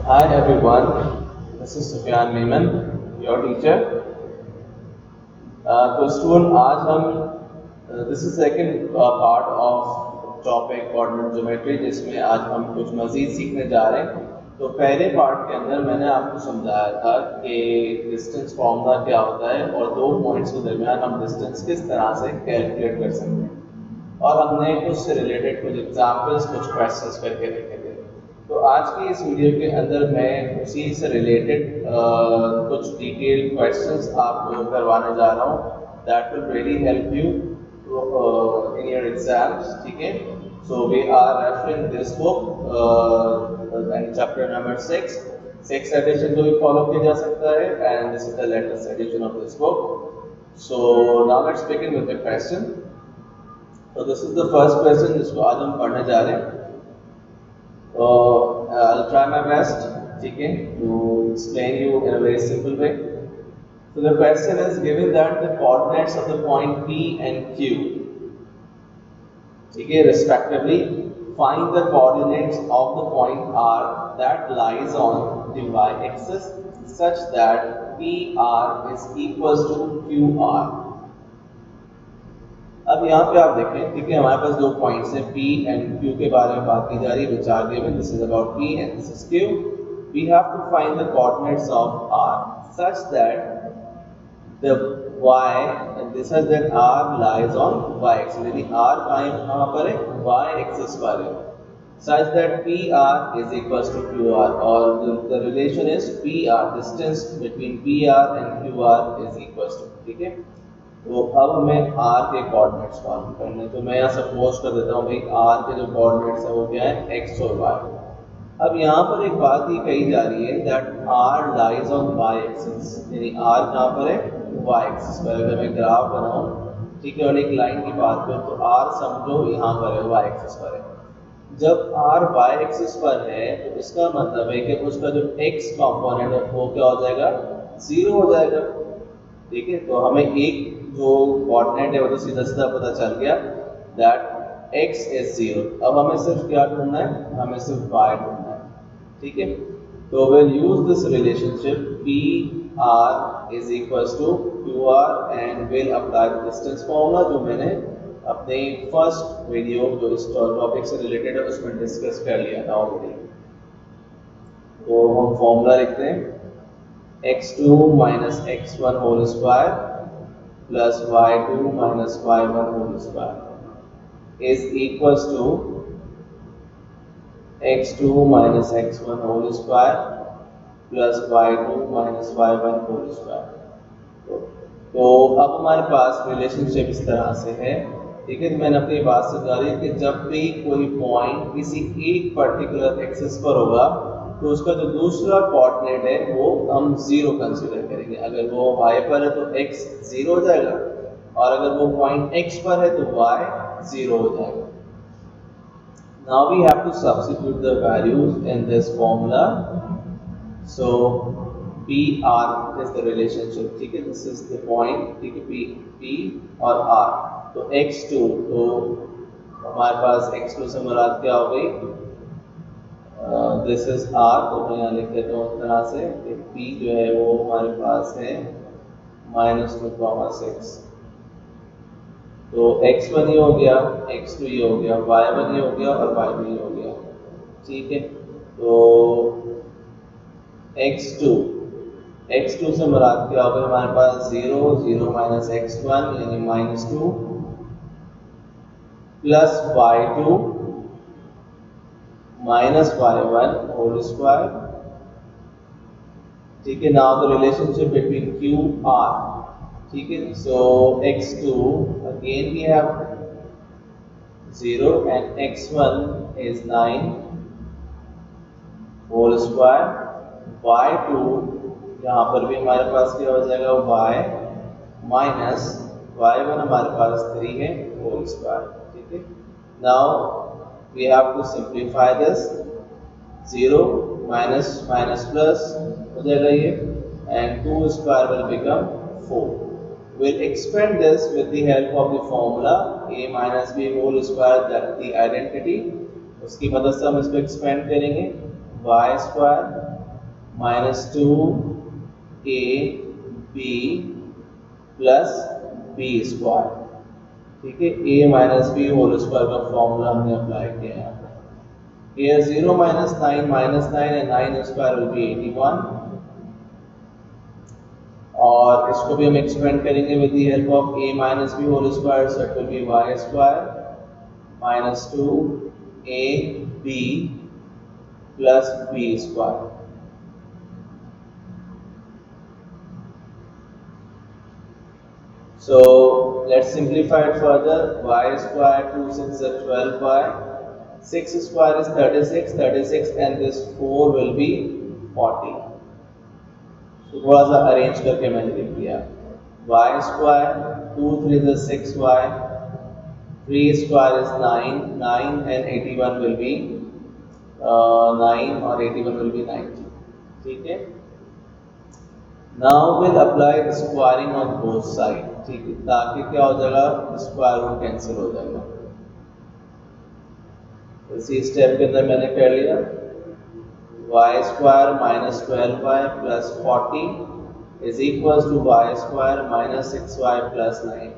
Hi everyone, this is Sufyan Meeman, your teacher. तो student आज हम this is second part of topic coordinate geometry जिसमें आज हम कुछ मज़ीद सीखने जा रहे हैं। तो पहले पार्ट के अंदर मैंने आपको समझाया था कि डिस्टेंस फॉर्मूला क्या होता है और दो पॉइंट्स के दरमियान हम डिस्टेंस किस तरह से कैलकुलेट कर सकते हैं और हमने कुछ से रिलेटेड कुछ एग्जाम्पल्स कुछ क्वेश्चंस करके देखे थे। तो आज की इस वीडियो के अंदर मैं उसी से रिलेटेड कुछ डिटेल क्वेश्चंस आपको करवाने जा रहा हूँ that will really help you in your exams. ठीक है, so we are referring this book and chapter number 6 edition को भी फॉलो किया जा सकता है and this is the latest edition of this book. So now let's begin with the question. तो this is the first question जिसको आज हम पढ़ने जा रहे हैं। I'll try my best, okay, to explain you in a very simple way. So the question is given that the coordinates of the point P and Q, okay, respectively, find the coordinates of the point R that lies on the y-axis such that PR is equals to QR. अब यहाँ पे आप देखें, ठीक है, हमारे पास दो points हैं P एंड Q के बारे में बात की जा रही है, which are given. This is about P and this is Q. We have to find the coordinates of R such that the y and this is that R lies on y axis. यानी R कहाँ पर है? Y axis पर है. Such that PR is equals to QR or the relation is PR, distance between PR and QR is equals to, ठीक है। तो अब हमें R के कोऑर्डिनेट्स मालूम करने, तो मैं यहाँ सपोज कर देता हूँ भाई R के जो कोऑर्डिनेट्स है वो क्या है, x और y। अब यहाँ पर एक बात ये कही जा रही है that R lies on y axis, यानी R कहाँ पर है, y एक्सिस पर। अगर मैं ग्राफ बनाऊँ, ठीक है, और एक लाइन की बात करूँ तो R समझो यहाँ पर है, y एक्सिस पर है। जब R y एक्सिस पर है तो इसका मतलब है कि उसका जो x कॉम्पोनेंट है वो क्या हो जाएगा, 0 हो जाएगा। ठीक है, तो हमें एक जो कोऑर्डिनेट है वो तो सीधा सीधा पता चल गया दैट x इज 0। अब हमें सिर्फ क्या ढूंढना है, हमें सिर्फ y ढूंढना है। ठीक है, तो we'll use this relationship PR is equals to QR and we'll apply the distance formula जो मैंने अपने फर्स्ट वीडियो जो इस टॉपिक से रिलेटेड है उसमें डिस्कस कर लिया था ऑलरेडी। तो हम फॉर्मूला लिखते हैं x2 minus x1 whole square plus y2 minus y1 whole square is equals to x2 minus x1 whole square plus y2 minus y1 whole square। तो अब हमारे पास रिलेशनशिप इस तरह से है। ठीक है, तो मैंने अपनी बात समझा दी कि जब भी कोई पॉइंट किसी एक पर्टिकुलर एक्सिस पर होगा तो उसका जो दूसरा कोऑर्डिनेट है वो हम 0 कंसीडर करेंगे। अगर वो y पर है तो x 0 हो जाएगा और अगर वो पॉइंट x पर है तो y 0 हो जाएगा। Now we have to substitute the values in this formula. So PR is the relationship, ठीक है, this is the point, ठीक है, P और R। तो x2, तो हमारे पास x2 से मुराद क्या हो गई, दिस इज R, तो मैं यहाँ लिख देता हूँ इस तरह से कि P जो है वो हमारे पास है -2,6। तो x1 ये हो गया, x2 ये हो गया, y1 ये हो गया और y2 ये हो गया। ठीक है, तो x2 से मुराद क्या होगा, हमारे पास 0 माइनस x1 यानी -2 plus y2 minus y1 whole square. ठीक है, now the relationship between q r, ठीक है, so x2 again we have 0 and x1 is 9 whole square, y2 यहाँ पर भी हमारे पास क्या हो जाएगा, y माइनस y1 हमारे पास 3 है होल स्क्वायर। ठीक है, now we have to simplify this, 0 minus minus plus हो जाएगा ये and 2 square will become 4। We'll expand this with the help of the formula a minus b whole square, that the identity, उसकी मदद से हम इसको एक्सपेंड करेंगे y square minus 2 AB plus B square. ठीक है, A minus B whole square का formula हमने अप्लाई किया यहाँ पे। A 0 minus 9 and 9 square will be 81, और इसको भी हम एक्सपेंड करेंगे with the help of A minus B whole square, so it will be Y square minus 2 AB plus B square. So let's simplify it further. Y square 2 6 is 12y. 6 square is 36, and this 4 will be 40. So थोड़ा सा arrange करके मैंने लिख दिया। Y square 2 3 is 6y. 3 square is 9 and 81 will be 9 और 81 will be 90. ठीक है। Now we'll apply squaring on both sides. ठीक है, ताकि क्या हो जाएगा, स्क्वायर रूट कैंसिल हो जाएगा। इसी स्टेप के अंदर मैंने कर लिया Y square minus 12y plus 40 is equal to Y square minus 6y plus 9।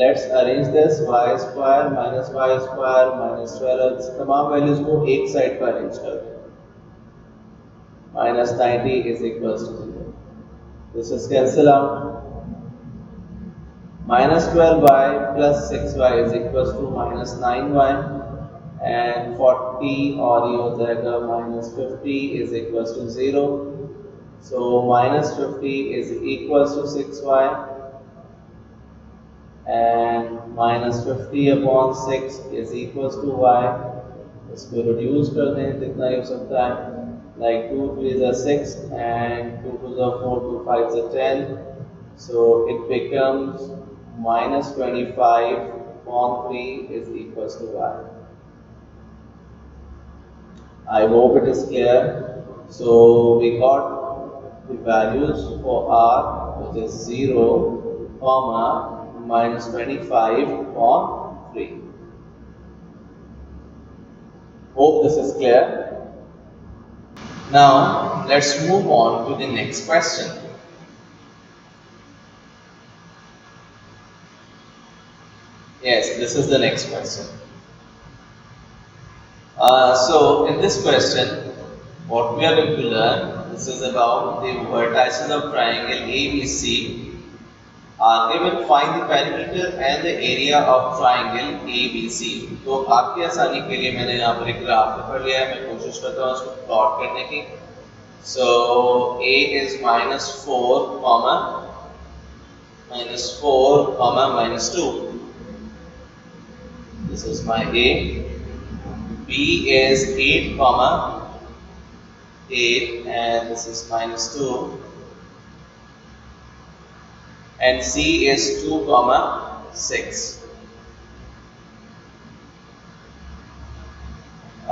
Let's arrange this Y square minus Y square minus 12, तमाम वैल्यूज को एक साइड पर अरेंज कर दें। Minus 90 is equal to 0। This is cancel out. minus 12y plus 6y is equals to minus 9y, and 40 और ये हो जाएगा minus 50 is equals to 0. So minus 50 is equals to 6y, and minus 50 upon 6 is equals to y. इसको reduce कर दें जितना ही हो सकता है, like 2 3 is 6 and 2 2 is 4, 2 5 is 10. So it becomes minus 25 upon 3 is equals to y. I hope it is clear. So we got the values for r, which is 0, comma, minus 25 upon 3. Hope this is clear. Now let's move on to the next question. Yes, this is the next question. So in this question, what we are going to learn, this is about the vertices of triangle ABC are given. Find the perimeter and the area of triangle ABC. तो आपकी आसानी के लिए मैंने यहाँ पर एक graph पकड़ लिया है, मैं कोशिश करता हूँ उसको प्लॉट करने की। So A is minus 4 comma minus 2. This is my A. B is 8 comma 8, and this is minus 2, and C is 2 comma 6.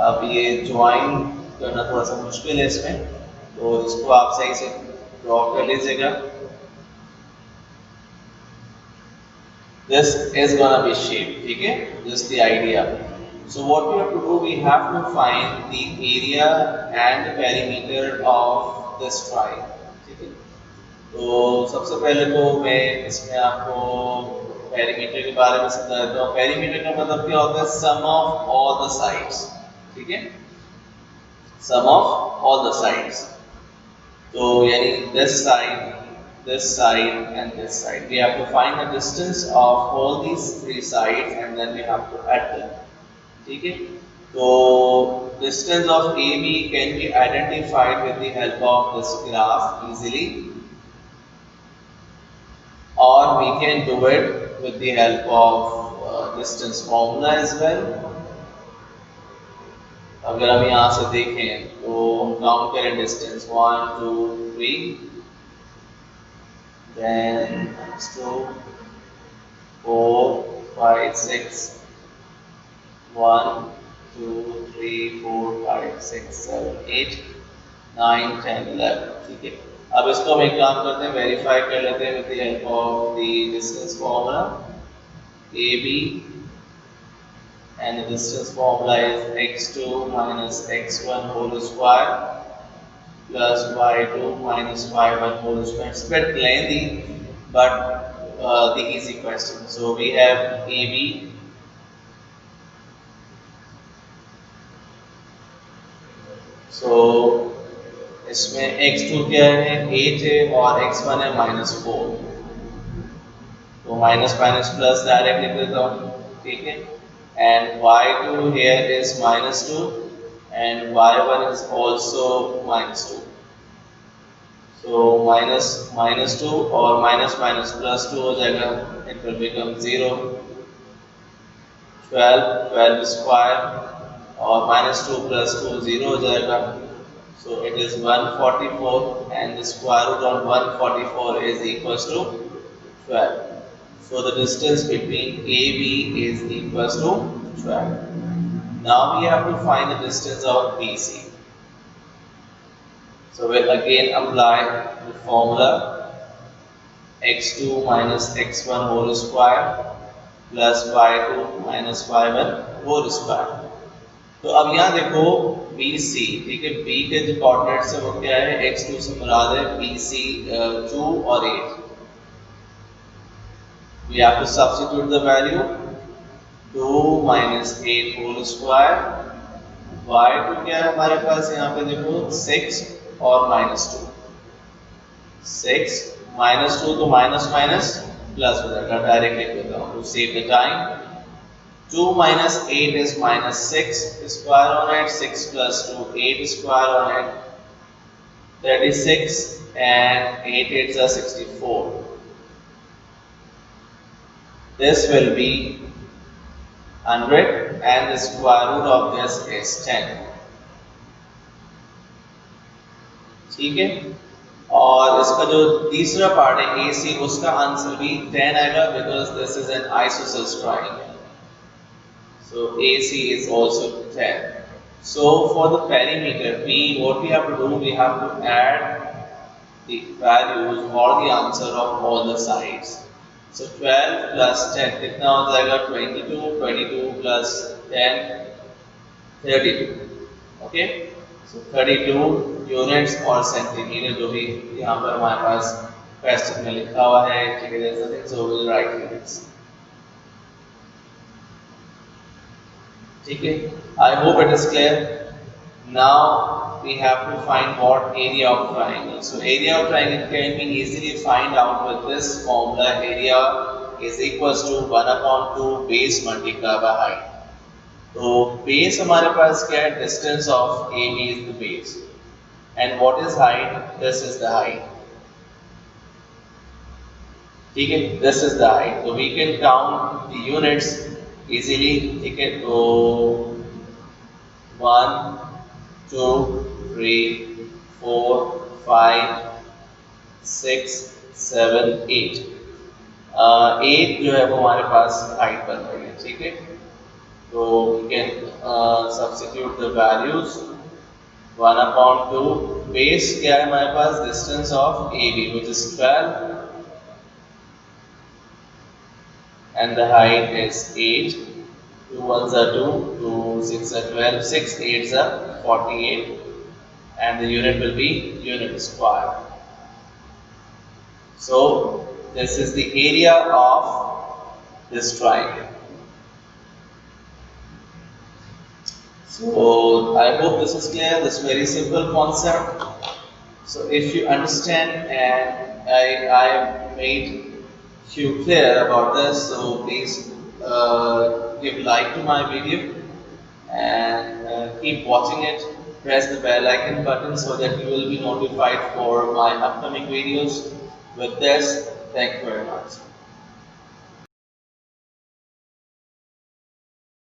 अब ये ज्वाइन करना थोड़ा सा मुश्किल है इसमें, तो इसको आप सही से ड्रॉ कर लीजिएगा। This is gonna be shape, ठीक है, just the idea. So what we have to do, we have to find the area and the perimeter of this triangle, ठीक है। तो सबसे पहले तो मैं इसमें आपको पेरीमीटर के बारे में समझा देता हूँ। पेरीमीटर का मतलब क्या होता है, सम ऑफ ऑल द साइड्स, ठीक है, सम ऑफ ऑल द साइड्स। तो यानी this side, this side and this side, we have to find the distance of all these three sides and then we have to add them, ठीक है। तो distance of AB can be identified with the help of this graph easily, or we can do it with the help of distance formula as well. अगर हम यहाँ से देखें तो हम काउंट करें डिस्टेंस 1 2 3, then 2 4 5 6 1 2 3 4 5 6 7 8 9 10 11, ठीक है। अब इसको हम एक काम करते हैं, वेरीफाई कर लेते हैं with the help of the distance formula. AB and the distance formula is x2 minus x1 whole square plus y2 minus y1 whole square. It's a bit lengthy, but the easy question. So we have AB. So इसमें x2 क्या है 8 है और x1 है -4, तो minus minus plus direct लिख देता हूँ, ठीक है। And y2 here is -2 and y1 is also -2, so minus minus 2 और माइनस माइनस प्लस 2 हो जाएगा, इट विल बिकम 0, 12 स्क्वायर और -2 + 2 0 हो जाएगा, so it is 144 and the square root of 144 is equals to 12. So the distance between AB is equals to 12. Now we have to find the distance of BC. So we'll again apply the formula x2 minus x1 whole square plus y2 minus y1 whole square. तो अब यहाँ देखो BC, ठीक है, B के जो coordinates है वो क्या है, x2 से मुराद है BC 2 और 8. We have to substitute the value 2 minus 8 whole square. y2 क्या है हमारे पास यहाँ पे देखो 6 और -2. 6 -2 तो माइनस माइनस प्लस हो जाएगा, डायरेक्ट लिख देता हूँ to save the time. 2 minus 8 is -6 square on it, 6 plus 2 8 square on it, 36 and 8 8s are 64. This will be 100 and the square root of this is 10. ठीक है, और इसका जो तीसरा पार्ट है AC, उसका आंसर भी 10 आएगा because this is an isosceles triangle. So AC is also 10. So for the perimeter P, what we have to do, we have to add the values or the answer of all the sides. So 12 plus 10 कितना हो जाएगा, 22, 22 plus 10, 32. Okay, so 32 units or centimeter, जो भी यहाँ पर हमारे पास question में लिखा हुआ है, ठीक है, so we'll write units. ठीक है, I hope it is clear. Now we have to find what area of triangle. So area of triangle can be easily find out with this formula. Area is equals to 1/2 base multiplied by height. तो base हमारे पास क्या है, distance of AB is the base, and what is height? This is the height. ठीक है, this is the height. So we can count the units easily, ठीक है, तो 1 2 3 4 5 6 7 8, 8 जो है वो हमारे पास हाइट बन रही है, ठीक है, तो we can substitute the values. 1/2 base क्या है हमारे पास, distance of AB which is 12 and the height is 8. 2 1s are 2, 2 6 are 12, 6 8s are 48, and the unit will be unit square. So this is the area of this triangle. So I hope this is clear, this very simple concept. So if you understand and I have made you clear about this, so please give like to my video and keep watching it. Press the bell icon button so that you will be notified for my upcoming videos. With this, thank you very much.